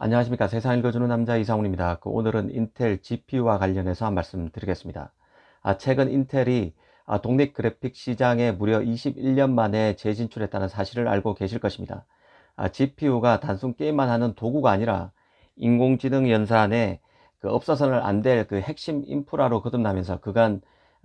안녕하십니까. 세상 읽어주는 남자 이상훈입니다. 오늘은 인텔 GPU와 관련해서 한 말씀 드리겠습니다. 최근 인텔이 독립 그래픽 시장에 무려 21년 만에 재진출했다는 사실을 알고 계실 것입니다. GPU가 단순 게임만 하는 도구가 아니라 인공지능 연산에 없어서는 안 될 핵심 인프라로 거듭나면서 그간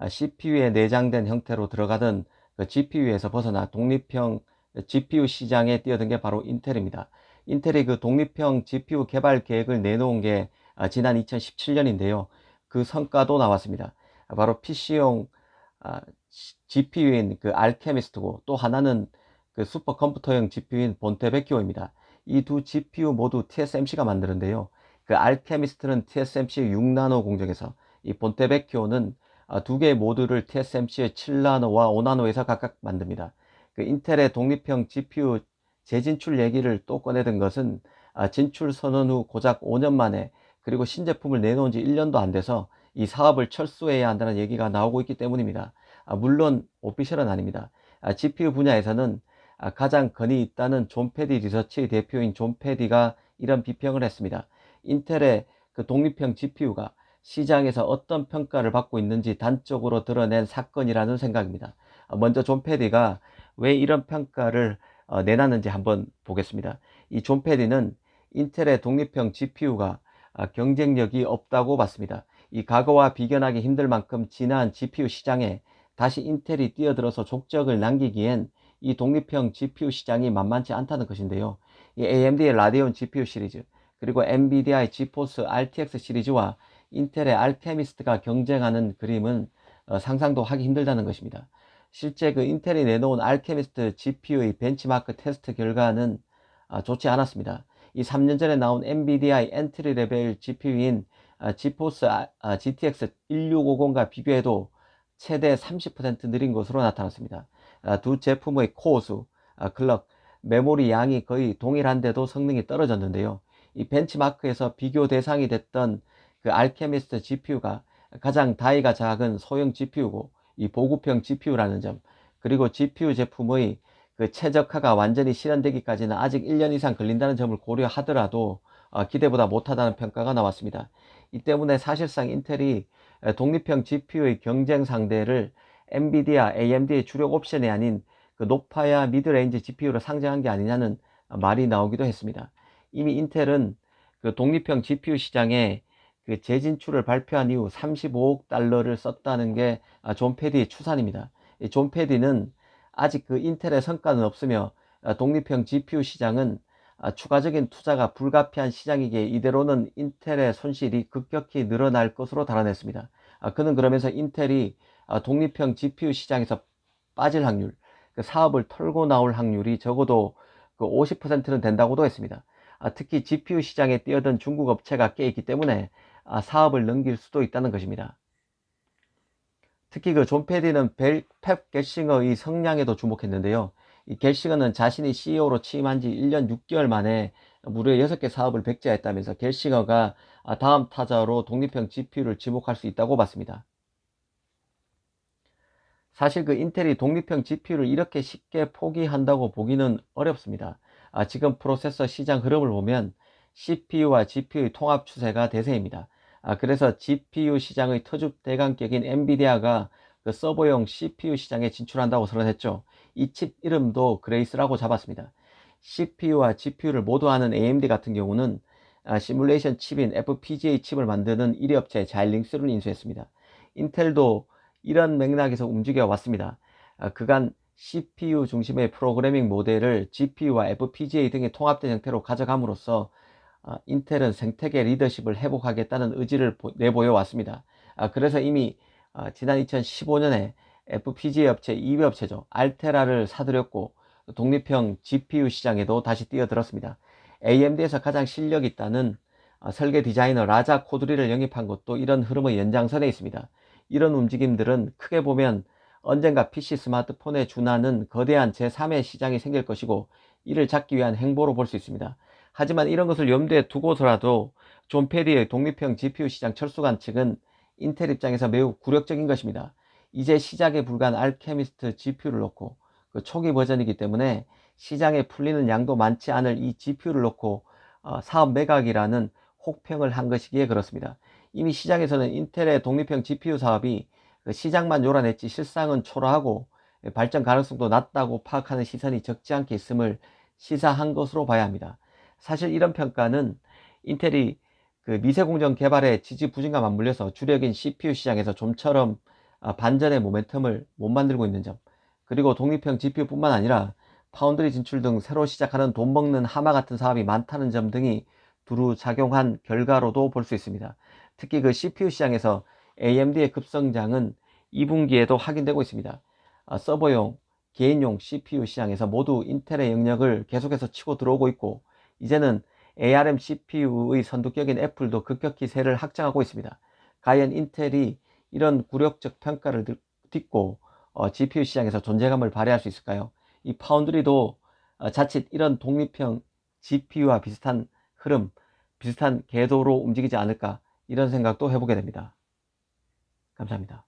CPU에 내장된 형태로 들어가던 GPU에서 벗어나 독립형 GPU 시장에 뛰어든 게 바로 인텔입니다. 인텔이 독립형 GPU 개발 계획을 내놓은 게 지난 2017년인데요. 그 성과도 나왔습니다. 바로 PC용 GPU인 알케미스트고, 또 하나는 슈퍼컴퓨터용 GPU인 본테베키오입니다. 이 두 GPU 모두 TSMC가 만드는데요. 알케미스트는 TSMC 6나노 공정에서, 이 본테베키오는 두 개의 모듈을 TSMC의 7나노와 5나노에서 각각 만듭니다. 인텔의 독립형 GPU 재진출 얘기를 또 꺼내든 것은 진출 선언 후 고작 5년 만에, 그리고 신제품을 내놓은 지 1년도 안 돼서 이 사업을 철수해야 한다는 얘기가 나오고 있기 때문입니다. 물론 오피셜은 아닙니다. GPU 분야에서는 가장 권위 있다는 존 패디 리서치의 대표인 존 패디가 이런 비평을 했습니다. 인텔의 독립형 GPU가 시장에서 어떤 평가를 받고 있는지 단적으로 드러낸 사건이라는 생각입니다. 먼저 존 패디가 왜 이런 평가를 내놨는지 한번 보겠습니다. 이 존 패디는 인텔의 독립형 GPU가 경쟁력이 없다고 봤습니다. 이 과거와 비견하기 힘들 만큼 진한 GPU 시장에 다시 인텔이 뛰어들어서 족적을 남기기엔 이 독립형 GPU 시장이 만만치 않다는 것인데요. 이 AMD의 라데온 GPU 시리즈, 그리고 엔비디아의 지포스 RTX 시리즈와 인텔의 알케미스트가 경쟁하는 그림은 상상도 하기 힘들다는 것입니다. 실제 인텔이 내놓은 알케미스트 GPU의 벤치마크 테스트 결과는 좋지 않았습니다. 이 3년 전에 나온 엔비디아의 엔트리 레벨 GPU인 지포스 GTX 1650과 비교해도 최대 30% 느린 것으로 나타났습니다. 두 제품의 코어 수, 클럭, 메모리 양이 거의 동일한데도 성능이 떨어졌는데요. 이 벤치마크에서 비교 대상이 됐던 알케미스트 GPU가 가장 다이가 작은 소형 GPU고, 이 보급형 GPU라는 점, 그리고 GPU 제품의 최적화가 완전히 실현되기까지는 아직 1년 이상 걸린다는 점을 고려하더라도 기대보다 못하다는 평가가 나왔습니다. 이 때문에 사실상 인텔이 독립형 GPU의 경쟁 상대를 엔비디아, AMD의 주력 옵션이 아닌 높아야 미드레인지 GPU로 상정한 게 아니냐는 말이 나오기도 했습니다. 이미 인텔은 독립형 GPU 시장에 재진출을 발표한 이후 35억 달러를 썼다는 게 존 패디의 추산입니다. 존 패디는 아직 인텔의 성과는 없으며 독립형 GPU 시장은 추가적인 투자가 불가피한 시장이기에 이대로는 인텔의 손실이 급격히 늘어날 것으로 달아냈습니다. 그는 그러면서 인텔이 독립형 GPU 시장에서 빠질 확률, 사업을 털고 나올 확률이 적어도 50%는 된다고도 했습니다. 특히 GPU 시장에 뛰어든 중국 업체가 꽤 있기 때문에 사업을 넘길 수도 있다는 것입니다. 특히 존 패디는 펩 겔싱어의 성량에도 주목했는데요. 이 겔싱어는 자신이 CEO로 취임한 지 1년 6개월 만에 무려 6개 사업을 백지화했다면서 겔싱어가 다음 타자로 독립형 GPU를 지목할 수 있다고 봤습니다. 사실 인텔이 독립형 GPU를 이렇게 쉽게 포기한다고 보기는 어렵습니다. 지금 프로세서 시장 흐름을 보면 CPU와 GPU의 통합 추세가 대세입니다. 그래서 GPU 시장의 터줏대감격인 엔비디아가 서버용 CPU 시장에 진출한다고 선언했죠. 이 칩 이름도 그레이스라고 잡았습니다. CPU와 GPU를 모두 하는 AMD 같은 경우는 시뮬레이션 칩인 FPGA 칩을 만드는 1위 업체 자일링스를 인수했습니다. 인텔도 이런 맥락에서 움직여 왔습니다. 그간 CPU 중심의 프로그래밍 모델을 GPU와 FPGA 등의 통합된 형태로 가져감으로써 인텔은 생태계 리더십을 회복하겠다는 의지를 내보여 왔습니다. 그래서 이미 지난 2015년에 FPGA 업체 2위 업체죠, 알테라를 사들였고 독립형 GPU 시장에도 다시 뛰어들었습니다. AMD에서 가장 실력 있다는 설계 디자이너 라자 코드리를 영입한 것도 이런 흐름의 연장선에 있습니다. 이런 움직임들은 크게 보면 언젠가 PC 스마트폰에 준하는 거대한 제3의 시장이 생길 것이고, 이를 잡기 위한 행보로 볼 수 있습니다. 하지만 이런 것을 염두에 두고서라도 존 패디의 독립형 GPU 시장 철수 관측은 인텔 입장에서 매우 굴욕적인 것입니다. 이제 시작에 불과한 알케미스트 GPU를 놓고, 초기 버전이기 때문에 시장에 풀리는 양도 많지 않을 이 GPU를 놓고 사업 매각이라는 혹평을 한 것이기에 그렇습니다. 이미 시장에서는 인텔의 독립형 GPU 사업이 그 시장만 요란했지 실상은 초라하고 발전 가능성도 낮다고 파악하는 시선이 적지 않게 있음을 시사한 것으로 봐야 합니다. 사실 이런 평가는 인텔이 그 미세공정 개발에 지지부진과 맞물려서 주력인 CPU 시장에서 좀처럼 반전의 모멘텀을 못 만들고 있는 점, 그리고 독립형 GPU뿐만 아니라 파운드리 진출 등 새로 시작하는 돈 먹는 하마 같은 사업이 많다는 점 등이 두루 작용한 결과로도 볼 수 있습니다. 특히 그 CPU 시장에서 AMD의 급성장은 2분기에도 확인되고 있습니다. 서버용, 개인용 CPU 시장에서 모두 인텔의 영역을 계속해서 치고 들어오고 있고, 이제는 ARM CPU의 선두격인 애플도 급격히 세를 확장하고 있습니다. 과연 인텔이 이런 굴욕적 평가를 딛고 GPU 시장에서 존재감을 발휘할 수 있을까요? 이 파운드리도 자칫 이런 독립형 GPU와 비슷한 흐름, 비슷한 궤도로 움직이지 않을까, 이런 생각도 해보게 됩니다. 감사합니다.